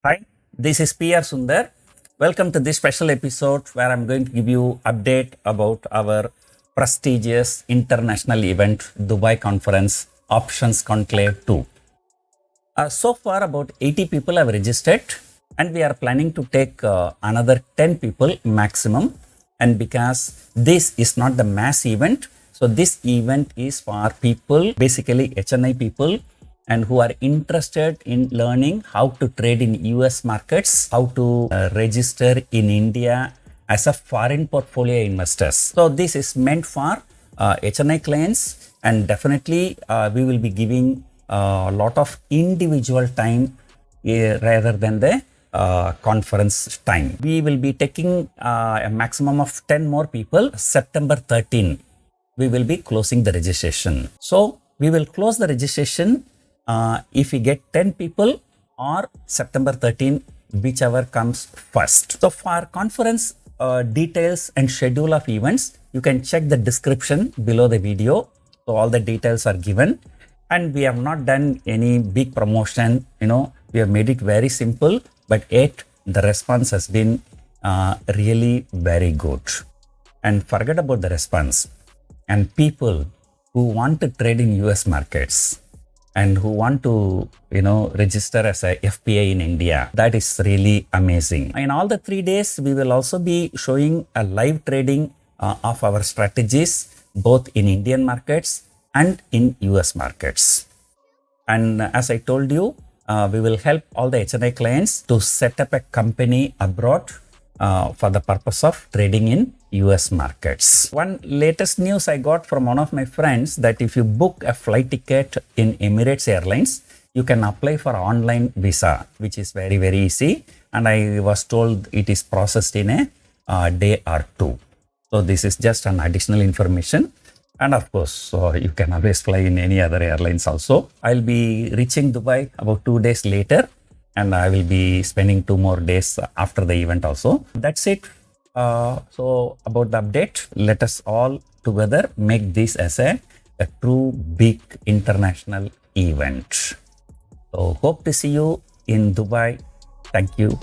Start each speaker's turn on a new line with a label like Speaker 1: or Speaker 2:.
Speaker 1: Hi, this is PR Sundar. Welcome to this special episode where I'm going to give you update about our prestigious international event, Dubai Conference Options Conclave 2. So far about 80 people have registered and we are planning to take another 10 people maximum. And because this is not the mass event, so this event is for people, basically HNI people, and who are interested in learning how to trade in US markets, how to register in India as a foreign portfolio investors. So this is meant for HNI clients, and definitely we will be giving a lot of individual time rather than the conference time. We will be taking a maximum of 10 more people. September 13, we will be closing the registration. So we will close the registration if we get 10 people or September 13, whichever comes first. So for conference details and schedule of events, you can check the description below the video. So all the details are given, and we have not done any big promotion. We have made it very simple, but yet the response has been really very good. And forget about the response. And people who want to trade in US markets and who want to, register as a FPI in India, that is really amazing. In all the 3 days, we will also be showing a live trading of our strategies, both in Indian markets and in US markets. And as I told you, we will help all the HNI clients to set up a company abroad for the purpose of trading in US markets. One latest news I got from one of my friends that if you book a flight ticket in Emirates Airlines, you can apply for online visa, which is very, very easy. And I was told it is processed in a day or two. So this is just an additional information. And of course, you can always fly in any other airlines also. I'll be reaching Dubai about 2 days later, and I will be spending 2 more days after the event also. That's it. So about the update, let us all together make this as a true big international event. So hope to see you in Dubai. Thank you.